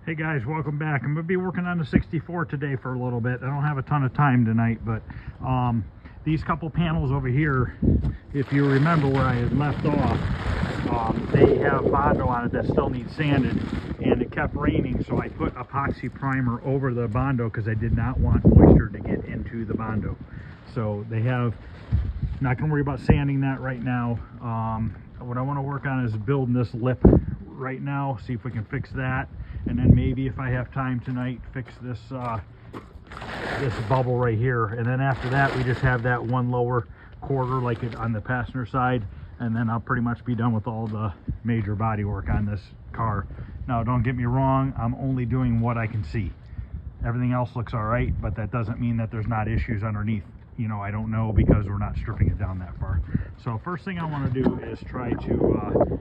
Hey guys, welcome back. I'm going to be working on the 64 today for a little bit. I don't have a ton of time tonight, but these couple panels over here, if you remember where I had left off, they have Bondo on it that still needs sanded, and it kept raining, so I put epoxy primer over the Bondo because I did not want moisture to get into the Bondo. So they have, not going to worry about sanding that right now. What I want to work on is building this lip right now, see if we can fix that, and then maybe if I have time tonight, fix this this bubble right here. And then after that, we just have that one lower quarter like it on the passenger side, and then I'll pretty much be done with all the major body work on this car. Now, don't get me wrong, I'm only doing what I can see. Everything else looks all right, but that doesn't mean that there's not issues underneath. You know, I don't know because we're not stripping it down that far. So first thing I want to do is try to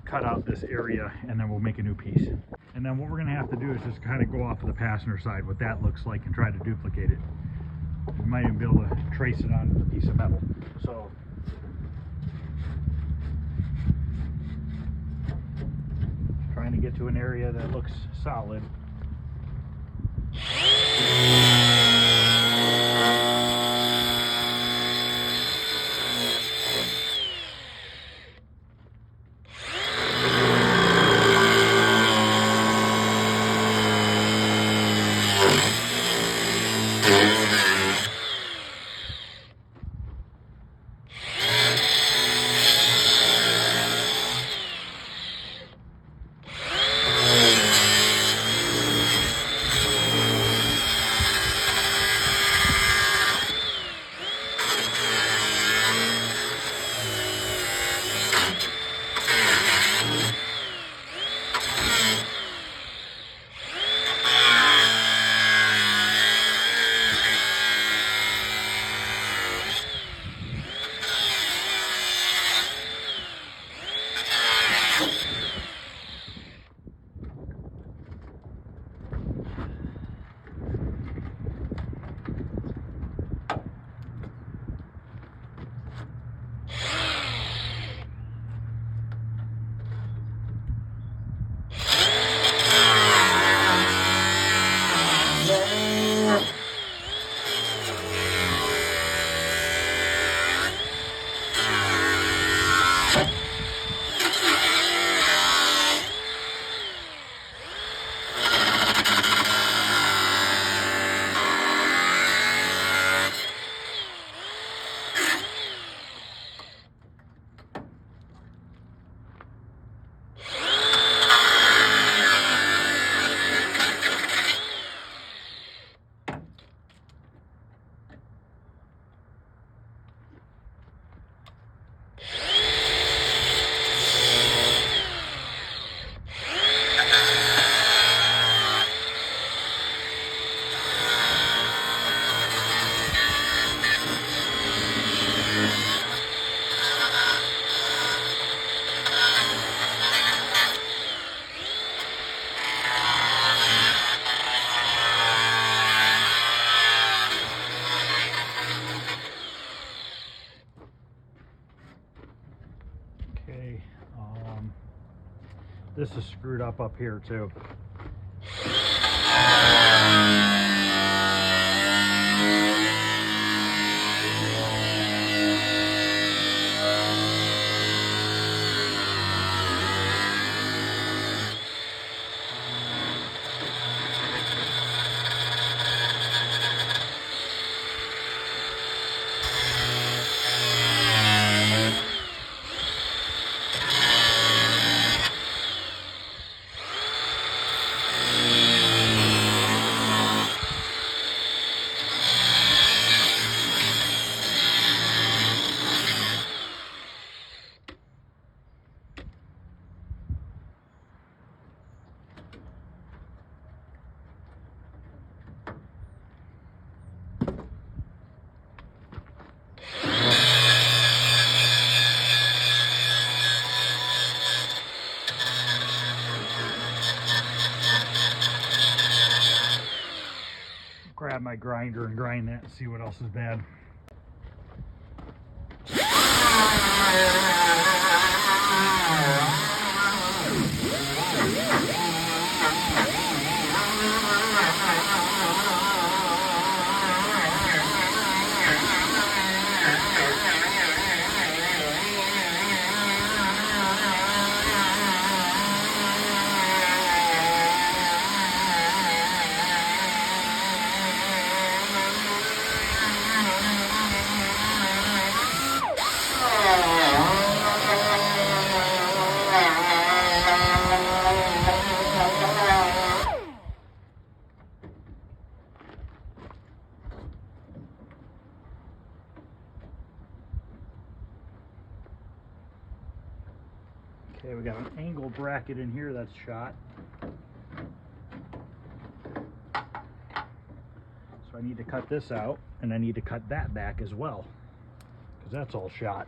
cut out this area, and then we'll make a new piece. And then what we're going to have to do is just kind of go off of the passenger side, what that looks like, and try to duplicate it. We might even be able to trace it onto the piece of metal. So trying to get to an area that looks solid. Okay, this is screwed up here too. Grab my grinder and grind that and see what else is bad. got an angle bracket in here that's shot. So I need to cut this out, and I need to cut that back as well, because that's all shot.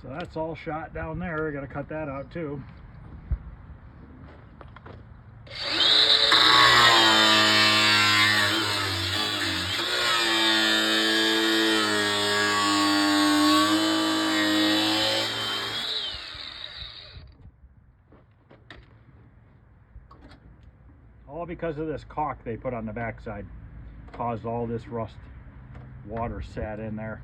So that's all shot down there. I gotta cut that out too. All because of this caulk they put on the backside. Caused all this rust. Water sat in there.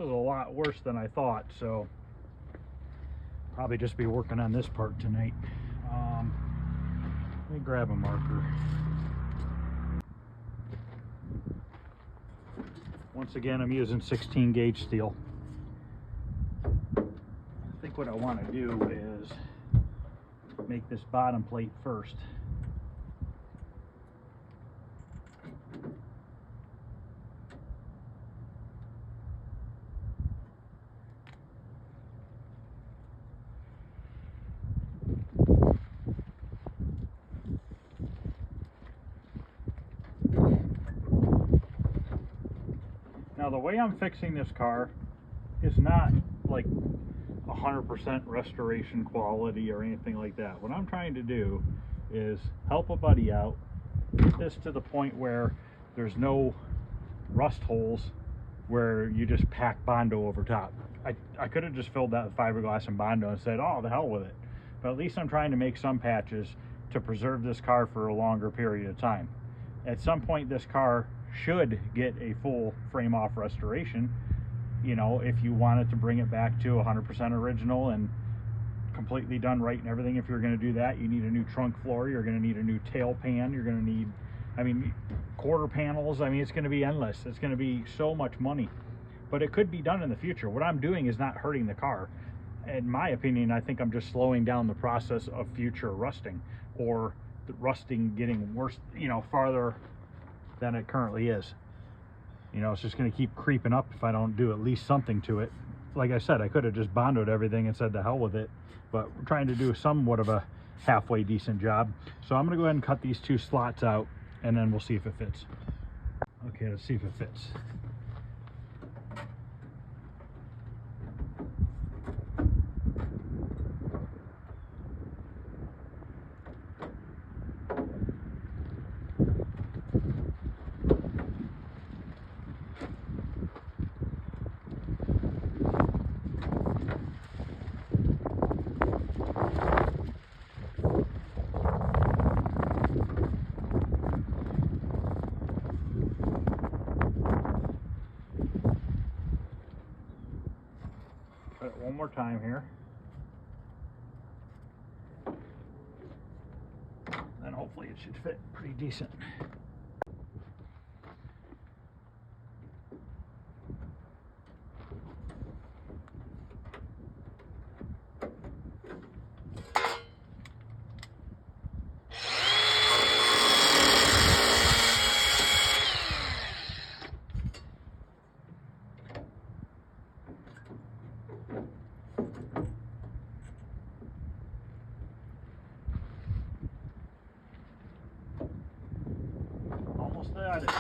is a lot worse than I thought, so probably just be working on this part tonight. Let me grab a marker. Once again, I'm using 16 gauge steel. I think what I want to do is make this bottom plate first. Now the way I'm fixing this car is not like 100% restoration quality or anything like that. What I'm trying to do is help a buddy out, get this to the point where there's no rust holes where you just pack Bondo over top. I could have just filled that with fiberglass and Bondo and said, oh, the hell with it. But at least I'm trying to make some patches to preserve this car for a longer period of time. At some point, this car should get a full frame off restoration. You know, if you wanted to bring it back to 100% original and completely done right and everything, if you're going to do that, you need a new trunk floor, you're going to need a new tail pan, you're going to need, I mean, quarter panels. I mean, it's going to be endless. It's going to be so much money, but it could be done in the future. What I'm doing is not hurting the car. In my opinion, I think I'm just slowing down the process of future rusting, or the rusting getting worse, you know, farther than it currently is. You know, it's just going to keep creeping up if I don't do at least something to it. Like I said, I could have just Bondoed everything and said the hell with it, but we're trying to do somewhat of a halfway decent job. So I'm going to go ahead and cut these two slots out, and then we'll see if it fits. Okay, let's see if it fits. Cut it one more time here. Then hopefully it should fit pretty decent. Almost at it.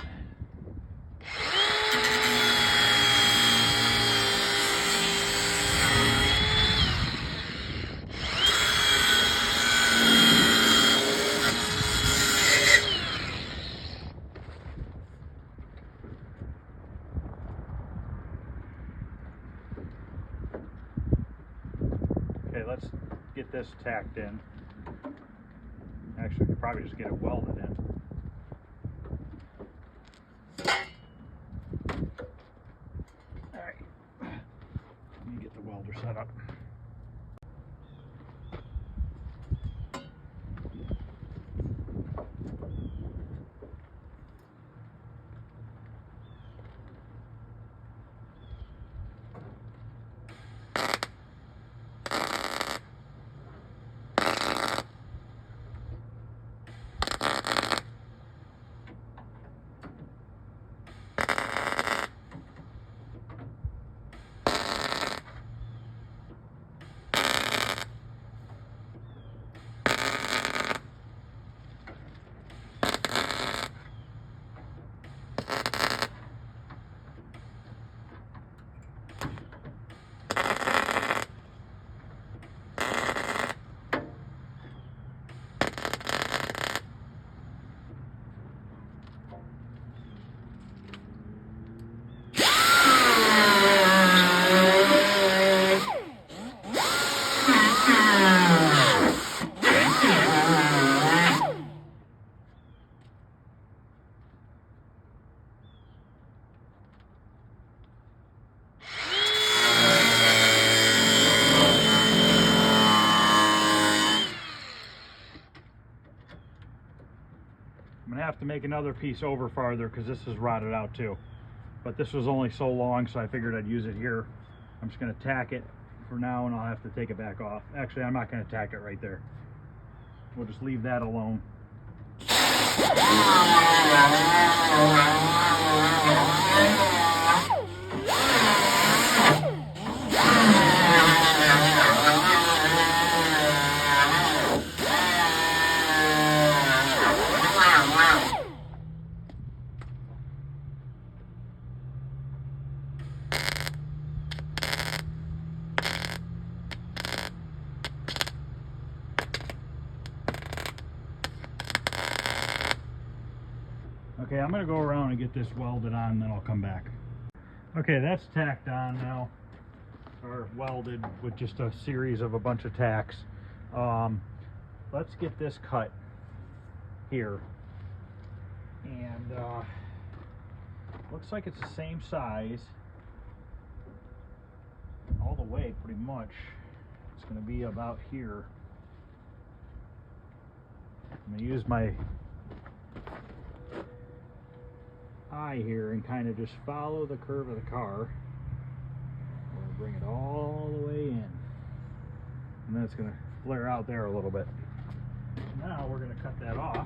Okay, let's get this tacked in. Actually, we could probably just get it welded in. Alright, let me get the welder set up. I'm gonna have to make another piece over farther because this is rotted out too. But this was only so long, so I figured I'd use it here. I'm just gonna tack it for now, and I'll have to take it back off. Actually, I'm not gonna tack it right there. We'll just leave that alone. Okay, I'm gonna go around and get this welded on, and then I'll come back. Okay, that's tacked on now, or welded with just a series of a bunch of tacks. Let's get this cut here, and looks like it's the same size all the way, pretty much. It's gonna be about here. I'm gonna use my eye here and kind of just follow the curve of the car. We're gonna bring it all the way in, and then it's gonna flare out there a little bit. Now we're gonna cut that off.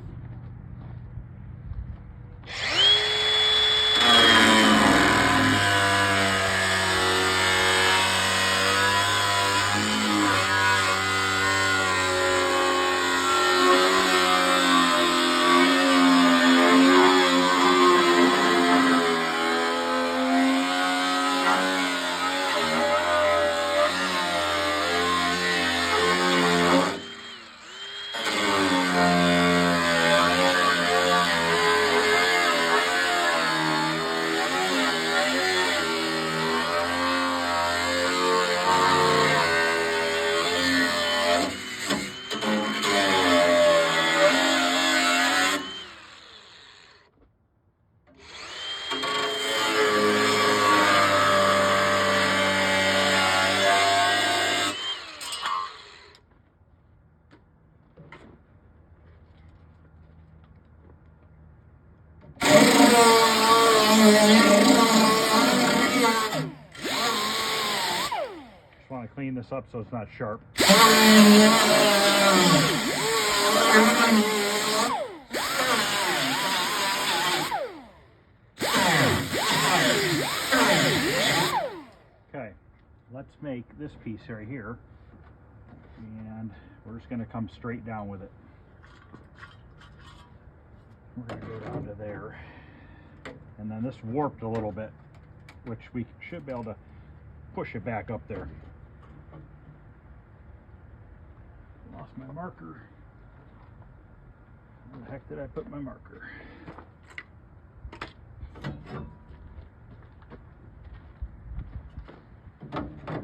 Just want to clean this up so it's not sharp. Okay, let's make this piece right here, and we're just going to come straight down with it. We're going to go down to there, and then this warped a little bit, which we should be able to push it back up there. Lost my marker. Where the heck did I put my marker?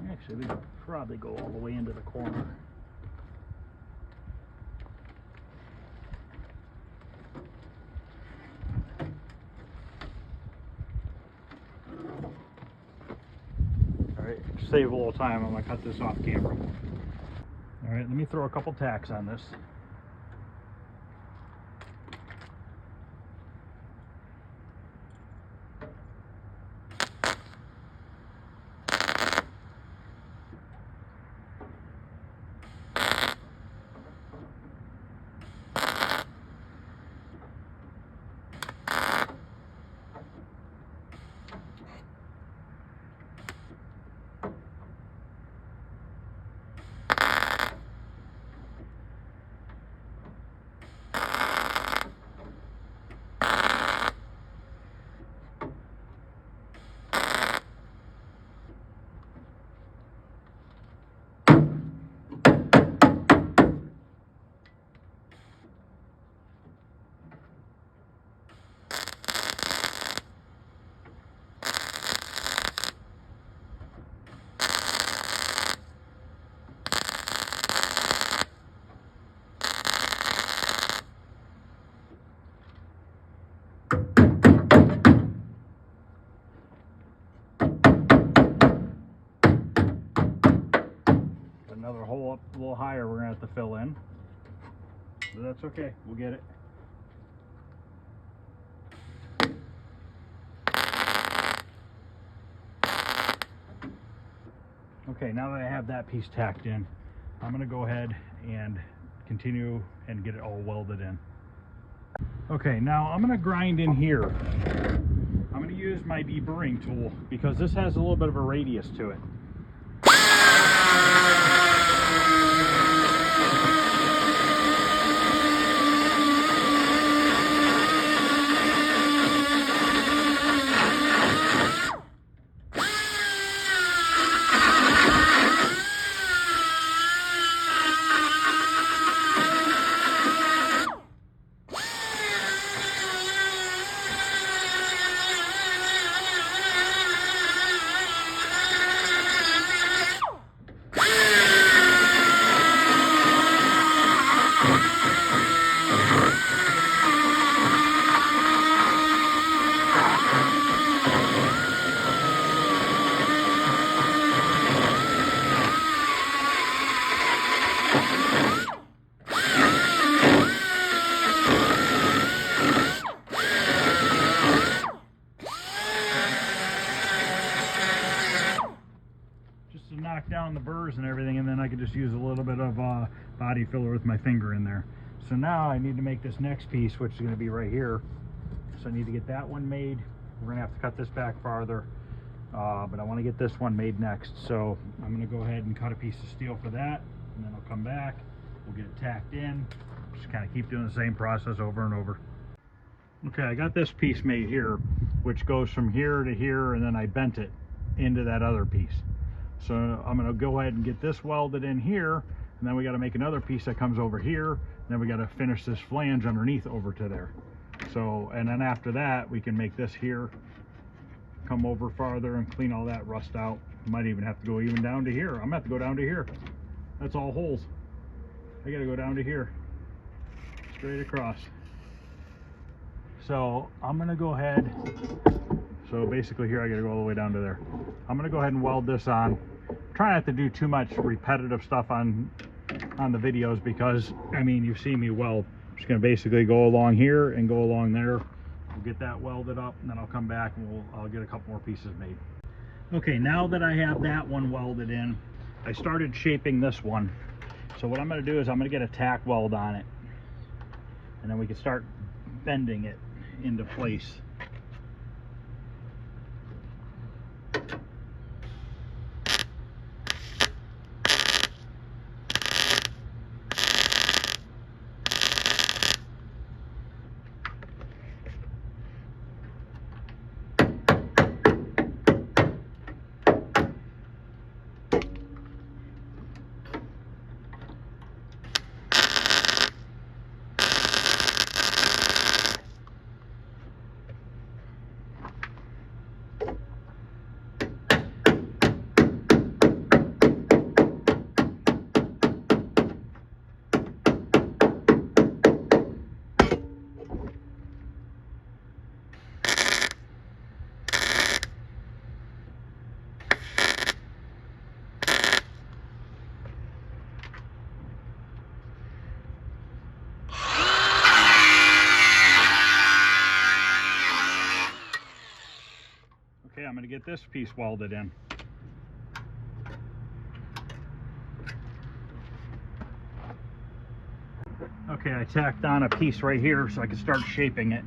Actually, we could probably go all the way into the corner. Alright, to save a little time, I'm going to cut this off camera. Alright, let me throw a couple tacks on this. Another hole up a little higher we're going to have to fill in, but that's okay, we'll get it. Okay, now that I have that piece tacked in, I'm going to go ahead and continue and get it all welded in. Okay, now I'm going to grind in here. I'm going to use my deburring tool because this has a little bit of a radius to it. To knock down the burrs and everything, and then I could just use a little bit of body filler with my finger in there. So now I need to make this next piece, which is going to be right here. So I need to get that one made. We're going to have to cut this back farther, but I want to get this one made next. So I'm going to go ahead and cut a piece of steel for that, and then I'll come back, we'll get it tacked in, just kind of keep doing the same process over and over. Okay, I got this piece made here, which goes from here to here, and then I bent it into that other piece. So I'm going to go ahead and get this welded in here, and then we got to make another piece that comes over here, and then we got to finish this flange underneath over to there. So, and then after that we can make this here come over farther and clean all that rust out. Might even have to go even down to here. I'm gonna have to go down to here. That's all holes. I gotta go down to here, straight across. So I'm gonna go ahead, so basically here I gotta go all the way down to there. I'm gonna go ahead and weld this on. Try not to do too much repetitive stuff on the videos, because I mean, you've seen me weld. I'm just gonna basically go along here and go along there. We'll get that welded up, and then I'll come back and I'll get a couple more pieces made. Okay, now that I have that one welded in, I started shaping this one. So what I'm gonna do is I'm gonna get a tack weld on it, and then we can start bending it into place. Okay, I'm going to get this piece welded in. Okay, I tacked on a piece right here so I can start shaping it.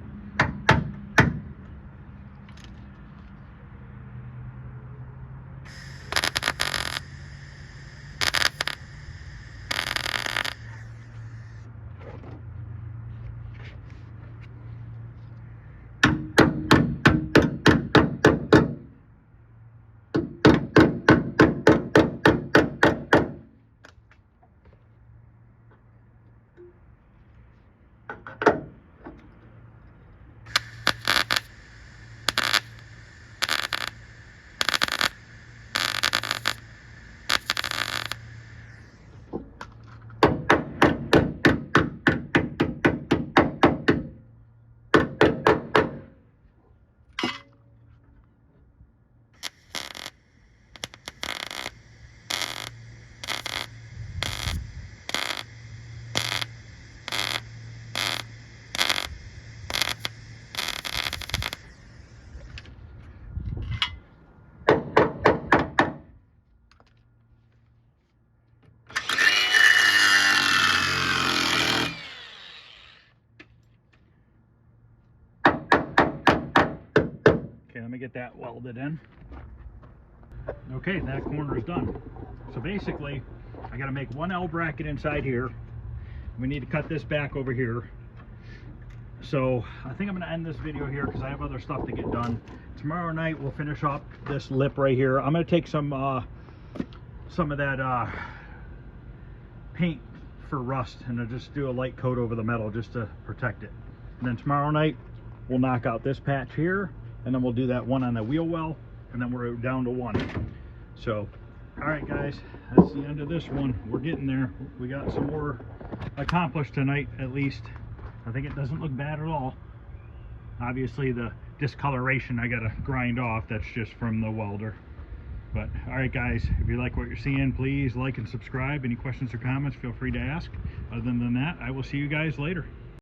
let me get that welded in. Okay, that corner is done. So basically, I got to make one L bracket inside here. We need to cut this back over here. So I think I'm going to end this video here because I have other stuff to get done. Tomorrow night we'll finish up this lip right here. I'm going to take some of that paint for rust, and I'll just do a light coat over the metal just to protect it. And then tomorrow night we'll knock out this patch here, and then we'll do that one on the wheel well, and then we're down to one. So all right guys, that's the end of this one. We're getting there. We got some more accomplished tonight, at least. I think it doesn't look bad at all. Obviously the discoloration I gotta grind off, that's just from the welder. But all right guys, if you like what you're seeing, please like and subscribe. Any questions or comments, feel free to ask. Other than that, I will see you guys later.